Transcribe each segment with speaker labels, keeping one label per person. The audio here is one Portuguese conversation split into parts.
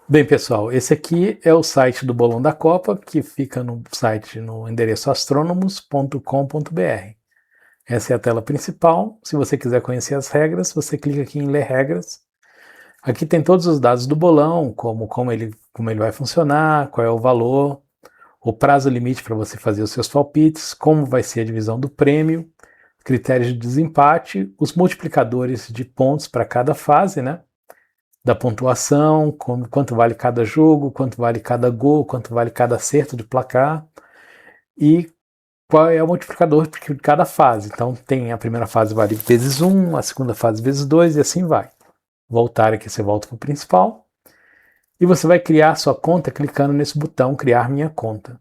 Speaker 1: Bem, pessoal, esse aqui é o site do Bolão da Copa, que fica no site no endereço astrônomos.com.br. Essa é a tela principal. Se você quiser conhecer as regras, você clica aqui em Ler Regras. Aqui tem todos os dados do bolão, como ele vai funcionar, qual é o valor, o prazo limite para você fazer os seus palpites, como vai ser a divisão do prêmio, critérios de desempate, os multiplicadores de pontos para cada fase, né? Da pontuação, quanto vale cada jogo, quanto vale cada gol, quanto vale cada acerto de placar e qual é o multiplicador de cada fase. Então tem a primeira fase vale vezes 1, a segunda fase vezes 2 e assim vai. Voltar aqui, você volta para o principal e você vai criar sua conta clicando nesse botão criar minha conta.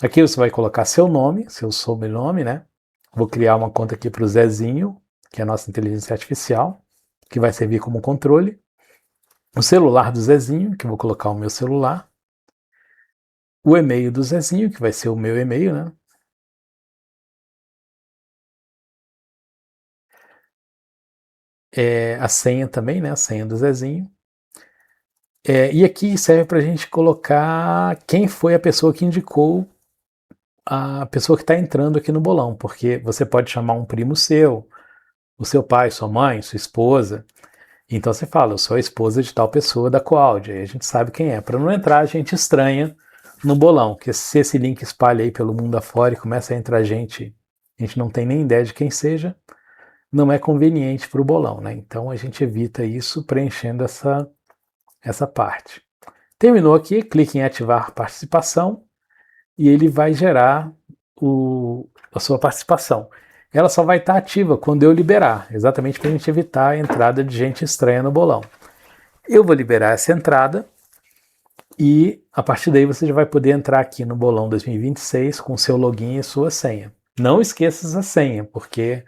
Speaker 1: Aqui você vai colocar seu nome, seu sobrenome, né? Vou criar uma conta aqui para o Zezinho, que é a nossa inteligência artificial, que vai servir como controle. O celular do Zezinho, que eu vou colocar o meu celular. O e-mail do Zezinho, que vai ser o meu e-mail, né? A senha também, né? A senha do Zezinho. E aqui serve para a gente colocar quem foi a pessoa que indicou a pessoa que está entrando aqui no bolão, porque você pode chamar um primo seu, o seu pai, sua mãe, sua esposa. Então você fala, eu sou a esposa de tal pessoa da Coaudia, aí a gente sabe quem é. Para não entrar a gente estranha no bolão, porque se esse link espalha aí pelo mundo afora e começa a entrar gente, a gente não tem nem ideia de quem seja, não é conveniente para o bolão, né? Então a gente evita isso preenchendo essa parte. Terminou aqui, clique em ativar participação e ele vai gerar a sua participação. Ela só vai estar ativa quando eu liberar, exatamente para a gente evitar a entrada de gente estranha no bolão. Eu vou liberar essa entrada e a partir daí você já vai poder entrar aqui no Bolão 2026 com seu login e sua senha. Não esqueça essa senha, porque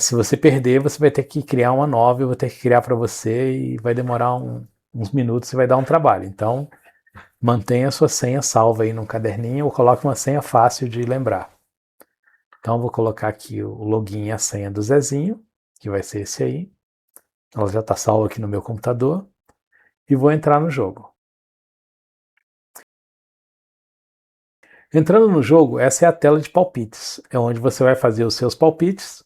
Speaker 1: se você perder, você vai ter que criar uma nova, eu vou ter que criar para você e vai demorar uns minutos e vai dar um trabalho. Então, mantenha a sua senha salva aí no caderninho ou coloque uma senha fácil de lembrar. Então, vou colocar aqui o login e a senha do Zezinho, que vai ser esse aí. Ela já está salva aqui no meu computador. E vou entrar no jogo. Entrando no jogo, essa é a tela de palpites. É onde você vai fazer os seus palpites.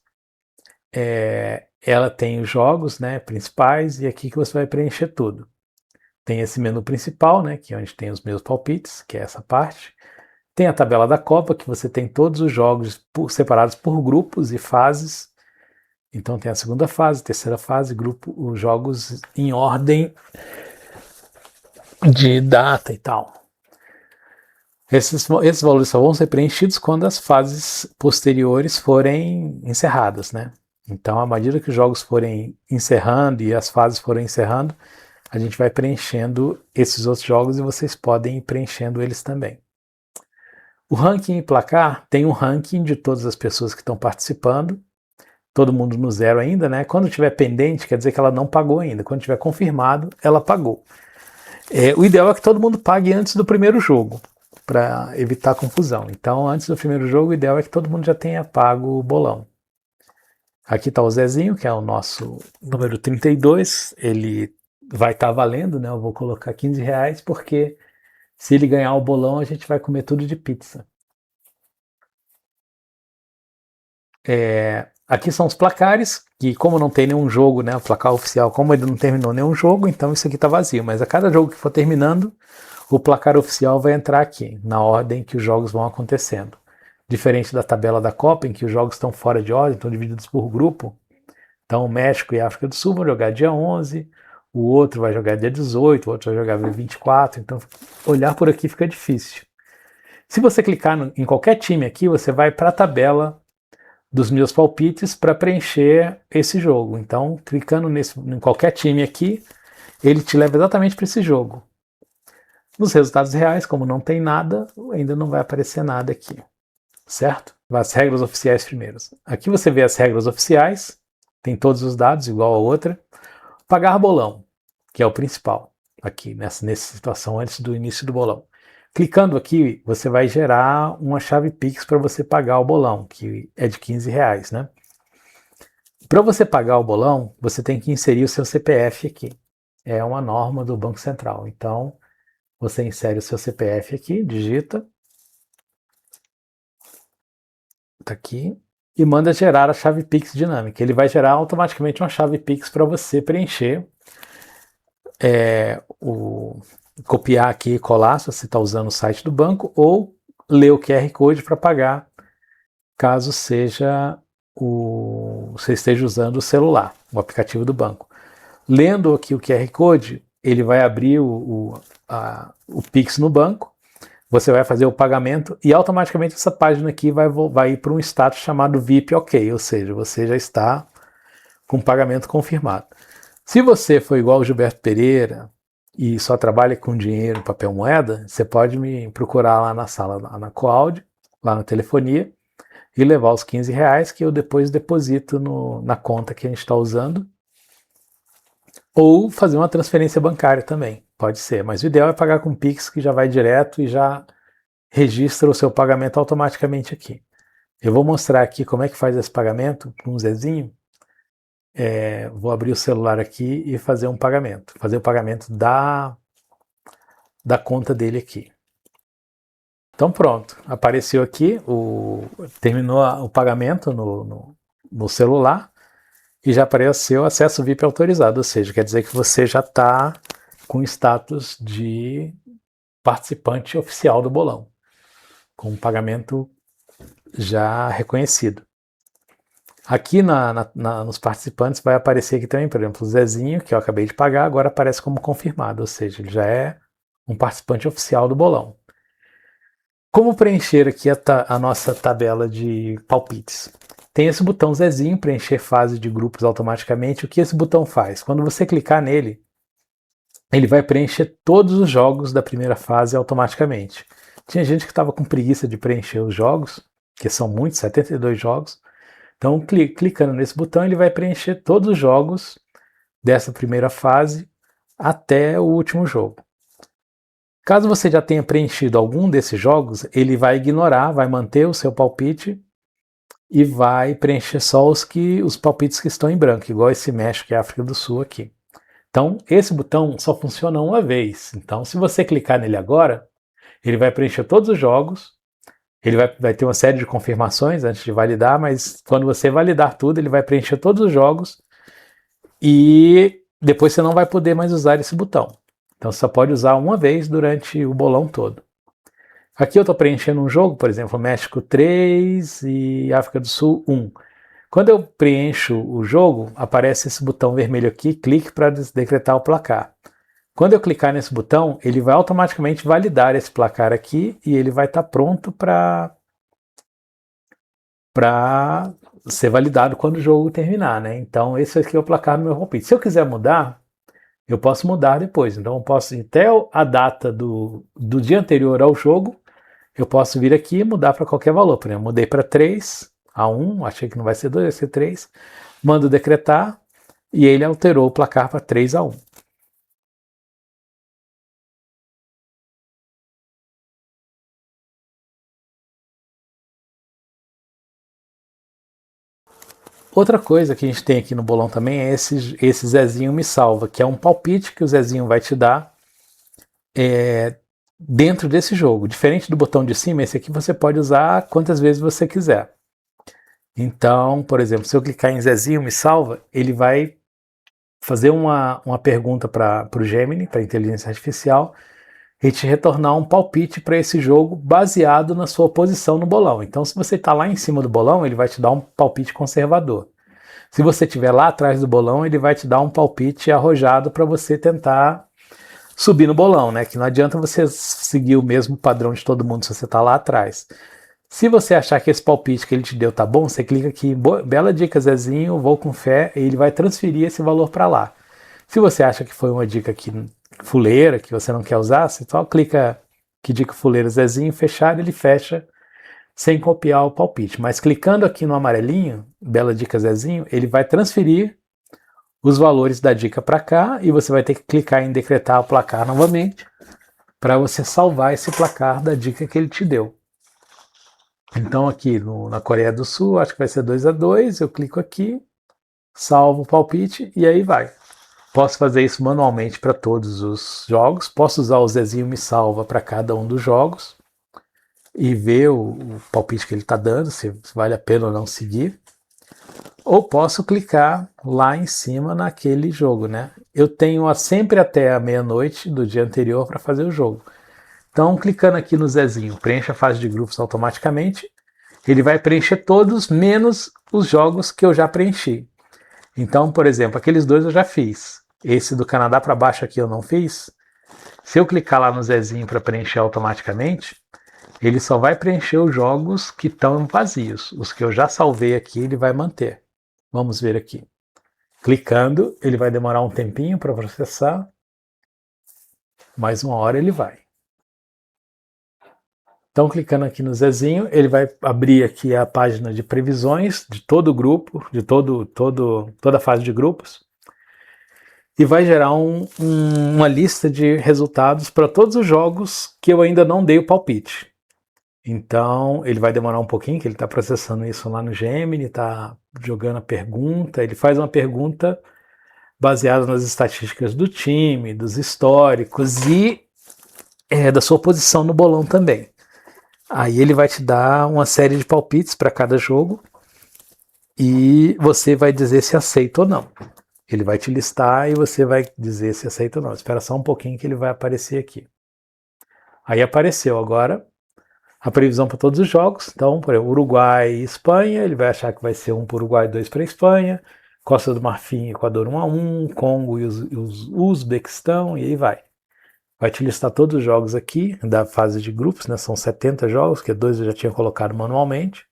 Speaker 1: Ela tem os jogos, né, principais e aqui que você vai preencher tudo. Tem esse menu principal, né, que é onde tem os meus palpites, que é essa parte. Tem a tabela da Copa, que você tem todos os jogos separados por grupos e fases. Então tem a segunda fase, terceira fase, os jogos em ordem de data e tal. Esses valores só vão ser preenchidos quando as fases posteriores forem encerradas, né? Então, à medida que os jogos forem encerrando e as fases forem encerrando, a gente vai preenchendo esses outros jogos e vocês podem ir preenchendo eles também. O ranking e placar tem um ranking de todas as pessoas que estão participando, todo mundo no zero ainda, né? Quando tiver pendente, quer dizer que ela não pagou ainda. Quando tiver confirmado, ela pagou. O ideal é que todo mundo pague antes do primeiro jogo, para evitar confusão. Então, antes do primeiro jogo, o ideal é que todo mundo já tenha pago o bolão. Aqui está o Zezinho, que é o nosso número 32. Ele vai estar valendo, né? Eu vou colocar R$15, porque se ele ganhar o bolão, a gente vai comer tudo de pizza. Aqui são os placares, que como não tem nenhum jogo, né? O placar oficial, como ele não terminou nenhum jogo, então isso aqui está vazio. Mas a cada jogo que for terminando, o placar oficial vai entrar aqui, na ordem que os jogos vão acontecendo. Diferente da tabela da Copa, em que os jogos estão fora de ordem, estão divididos por grupo. Então, o México e a África do Sul vão jogar dia 11, o outro vai jogar dia 18, o outro vai jogar dia 24. Então, olhar por aqui fica difícil. Se você clicar em qualquer time aqui, você vai para a tabela dos meus palpites para preencher esse jogo. Então, clicando em qualquer time aqui, ele te leva exatamente para esse jogo. Nos resultados reais, como não tem nada, ainda não vai aparecer nada aqui, certo? As regras oficiais primeiros. Aqui você vê as regras oficiais, tem todos os dados, igual a outra. Pagar bolão, que é o principal, aqui nessa situação antes do início do bolão. Clicando aqui, você vai gerar uma chave Pix para você pagar o bolão, que é de R$15, né? Para você pagar o bolão, você tem que inserir o seu CPF aqui. é uma norma do Banco Central. Então, você insere o seu CPF aqui, digita, tá aqui, e manda gerar a chave Pix dinâmica. Ele vai gerar automaticamente uma chave Pix para você preencher, copiar aqui e colar, se você está usando o site do banco, ou ler o QR Code para pagar, caso você esteja usando o celular, o aplicativo do banco. Lendo aqui o QR Code, ele vai abrir o Pix no banco, você vai fazer o pagamento e automaticamente essa página aqui vai ir para um status chamado VIP OK, ou seja, você já está com o pagamento confirmado. Se você for igual o Gilberto Pereira e só trabalha com dinheiro, papel moeda, você pode me procurar lá na sala, lá na Coaud, lá na telefonia, e levar os R$ 15 que eu depois deposito na conta que a gente está usando. Ou fazer uma transferência bancária também, pode ser. Mas o ideal é pagar com Pix, que já vai direto e já registra o seu pagamento automaticamente aqui. Eu vou mostrar aqui como é que faz esse pagamento com um Zezinho. Vou abrir o celular aqui e fazer um pagamento. Fazer o pagamento da conta dele aqui. Então pronto, apareceu aqui, terminou o pagamento no celular e já apareceu acesso VIP autorizado, ou seja, quer dizer que você já está com status de participante oficial do bolão, com o pagamento já reconhecido. Aqui nos participantes vai aparecer aqui também, por exemplo, o Zezinho, que eu acabei de pagar, agora aparece como confirmado, ou seja, ele já é um participante oficial do bolão. Como preencher aqui a nossa tabela de palpites? Tem esse botão Zezinho, preencher fase de grupos automaticamente. O que esse botão faz? Quando você clicar nele, ele vai preencher todos os jogos da primeira fase automaticamente. Tinha gente que estava com preguiça de preencher os jogos, que são muitos, 72 jogos. Então, clicando nesse botão, ele vai preencher todos os jogos dessa primeira fase até o último jogo. Caso você já tenha preenchido algum desses jogos, ele vai ignorar, vai manter o seu palpite e vai preencher só os palpites que estão em branco, igual esse México e África do Sul aqui. Então, esse botão só funciona uma vez. Então, se você clicar nele agora, ele vai preencher todos os jogos, ele vai ter uma série de confirmações antes de validar, mas quando você validar tudo, ele vai preencher todos os jogos e depois você não vai poder mais usar esse botão. Então, você só pode usar uma vez durante o bolão todo. Aqui eu estou preenchendo um jogo, por exemplo, México 3 e África do Sul 1. Quando eu preencho o jogo, aparece esse botão vermelho aqui, clique para decretar o placar. Quando eu clicar nesse botão, ele vai automaticamente validar esse placar aqui e ele vai estar pronto para ser validado quando o jogo terminar, né? Então esse aqui é o placar do meu palpite. Se eu quiser mudar, eu posso mudar depois. Então eu posso ir até a data do dia anterior ao jogo, eu posso vir aqui e mudar para qualquer valor. Por exemplo, mudei para 3 a 1, achei que não vai ser 2, vai ser 3. Mando decretar e ele alterou o placar para 3 a 1. Outra coisa que a gente tem aqui no bolão também é esse Zezinho me salva, que é um palpite que o Zezinho vai te dar dentro desse jogo. Diferente do botão de cima, esse aqui você pode usar quantas vezes você quiser. Então, por exemplo, se eu clicar em Zezinho me salva, ele vai fazer uma pergunta para o Gemini, para a inteligência artificial, e te retornar um palpite para esse jogo baseado na sua posição no bolão. Então, se você está lá em cima do bolão, ele vai te dar um palpite conservador. Se você estiver lá atrás do bolão, ele vai te dar um palpite arrojado para você tentar subir no bolão, né? Que não adianta você seguir o mesmo padrão de todo mundo se você está lá atrás. Se você achar que esse palpite que ele te deu tá bom, você clica aqui, bela dica Zezinho, vou com fé, e ele vai transferir esse valor para lá. Se você acha que foi uma dica aqui fuleira, que você não quer usar, você só clica que dica fuleira Zezinho, fechar, ele fecha sem copiar o palpite. Mas clicando aqui no amarelinho, bela dica Zezinho, ele vai transferir os valores da dica para cá e você vai ter que clicar em decretar o placar novamente para você salvar esse placar da dica que ele te deu. Então aqui na Coreia do Sul, acho que vai ser 2 a 2, eu clico aqui, salvo o palpite e aí vai. Posso fazer isso manualmente para todos os jogos. Posso usar o Zezinho me salva para cada um dos jogos e ver o palpite que ele está dando, se vale a pena ou não seguir. Ou posso clicar lá em cima naquele jogo, né? Eu tenho sempre até a meia-noite do dia anterior para fazer o jogo. Então, clicando aqui no Zezinho, preencha a fase de grupos automaticamente. Ele vai preencher todos, menos os jogos que eu já preenchi. Então, por exemplo, aqueles dois eu já fiz. Esse do Canadá para baixo aqui eu não fiz. Se eu clicar lá no Zezinho para preencher automaticamente, ele só vai preencher os jogos que estão vazios. Os que eu já salvei aqui, ele vai manter. Vamos ver aqui. Clicando, ele vai demorar um tempinho para processar. Mais uma hora ele vai. Então, clicando aqui no Zezinho, ele vai abrir aqui a página de previsões de todo o grupo, de toda a fase de grupos, e vai gerar uma lista de resultados para todos os jogos que eu ainda não dei o palpite. Então, ele vai demorar um pouquinho, que ele está processando isso lá no Gemini, está jogando a pergunta, ele faz uma pergunta baseada nas estatísticas do time, dos históricos e da sua posição no bolão também. Aí ele vai te dar uma série de palpites para cada jogo e você vai dizer se aceita ou não. Ele vai te listar e você vai dizer se aceita ou não. Espera só um pouquinho que ele vai aparecer aqui. Aí apareceu agora a previsão para todos os jogos. Então, por exemplo, Uruguai e Espanha, ele vai achar que vai ser 1 para o Uruguai e 2 para a Espanha. Costa do Marfim e Equador 1-1, Congo e os Uzbequistão, e aí vai. Vai te listar todos os jogos aqui da fase de grupos, né? São 70 jogos, que 2 eu já tinha colocado manualmente.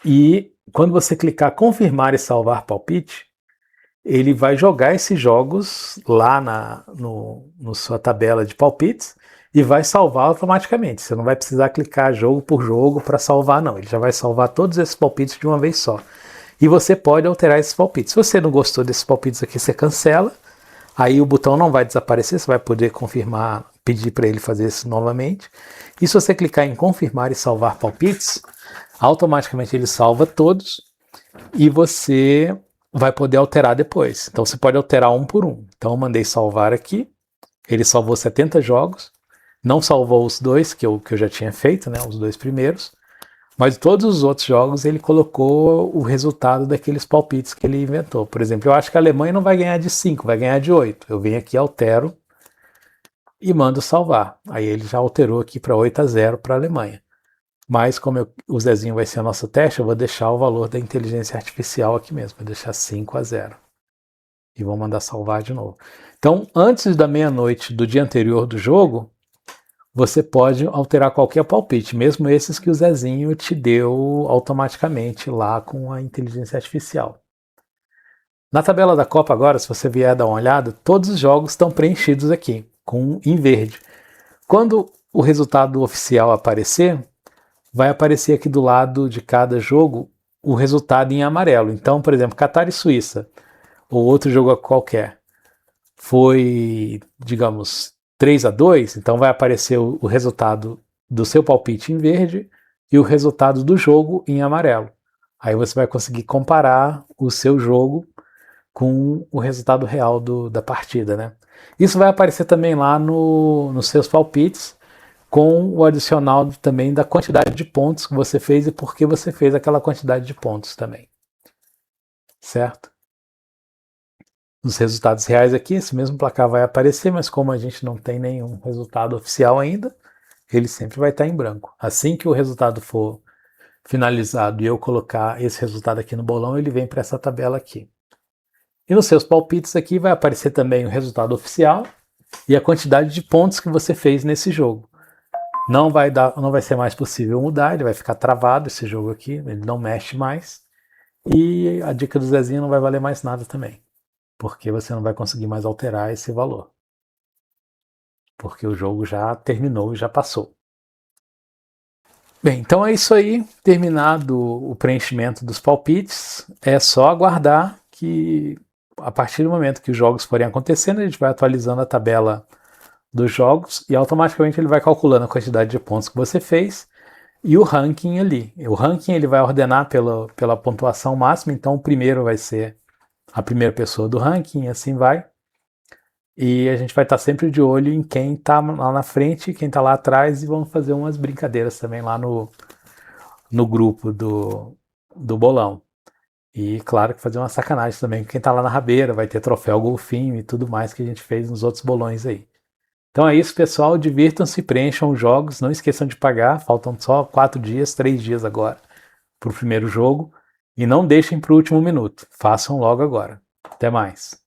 Speaker 1: E quando você clicar confirmar e salvar palpite, ele vai jogar esses jogos lá no sua tabela de palpites e vai salvar automaticamente. Você não vai precisar clicar jogo por jogo para salvar, não. Ele já vai salvar todos esses palpites de uma vez só. E você pode alterar esses palpites. Se você não gostou desses palpites aqui, você cancela. Aí o botão não vai desaparecer, você vai poder confirmar, pedir para ele fazer isso novamente. E se você clicar em confirmar e salvar palpites, automaticamente ele salva todos e você vai poder alterar depois. Então você pode alterar um por um. Então eu mandei salvar aqui, ele salvou 70 jogos, não salvou os dois que eu já tinha feito, né, os 2 primeiros, mas todos os outros jogos ele colocou o resultado daqueles palpites que ele inventou. Por exemplo, eu acho que a Alemanha não vai ganhar de 5, vai ganhar de 8. Eu venho aqui, altero e mando salvar. Aí ele já alterou aqui para 8-0 para a Alemanha. Mas como o Zezinho vai ser o nosso teste, eu vou deixar o valor da inteligência artificial aqui mesmo. Vou deixar 5-0. E vou mandar salvar de novo. Então, antes da meia-noite do dia anterior do jogo, você pode alterar qualquer palpite, mesmo esses que o Zezinho te deu automaticamente lá com a inteligência artificial. Na tabela da Copa agora, se você vier dar uma olhada, todos os jogos estão preenchidos aqui, em verde. Quando o resultado oficial aparecer, vai aparecer aqui do lado de cada jogo o resultado em amarelo. Então, por exemplo, Catar e Suíça, ou outro jogo qualquer, foi, digamos, 3-2, então vai aparecer o resultado do seu palpite em verde e o resultado do jogo em amarelo. Aí você vai conseguir comparar o seu jogo com o resultado real da partida, né? Isso vai aparecer também lá nos seus palpites, com o adicional também da quantidade de pontos que você fez e por que você fez aquela quantidade de pontos também. Certo? Nos resultados reais aqui, esse mesmo placar vai aparecer, mas como a gente não tem nenhum resultado oficial ainda, ele sempre vai estar em branco. Assim que o resultado for finalizado e eu colocar esse resultado aqui no bolão, ele vem para essa tabela aqui. E nos seus palpites aqui vai aparecer também o resultado oficial e a quantidade de pontos que você fez nesse jogo. Não vai ser mais possível mudar, ele vai ficar travado esse jogo aqui, ele não mexe mais. E a dica do Zezinho não vai valer mais nada também, porque você não vai conseguir mais alterar esse valor. Porque o jogo já terminou e já passou. Bem, então é isso aí. Terminado o preenchimento dos palpites, é só aguardar que a partir do momento que os jogos forem acontecendo, a gente vai atualizando a tabela dos jogos e automaticamente ele vai calculando a quantidade de pontos que você fez e o ranking ali. O ranking ele vai ordenar pela pontuação máxima, então o primeiro vai ser a primeira pessoa do ranking, assim vai. E a gente vai estar sempre de olho em quem está lá na frente, quem está lá atrás, e vamos fazer umas brincadeiras também lá no grupo do bolão. E claro que fazer uma sacanagem também com quem está lá na rabeira, vai ter troféu golfinho e tudo mais que a gente fez nos outros bolões aí. Então é isso, pessoal. Divirtam-se, preencham os jogos, não esqueçam de pagar. Faltam só 4 dias, 3 dias agora para o primeiro jogo. E não deixem para o último minuto. Façam logo agora. Até mais.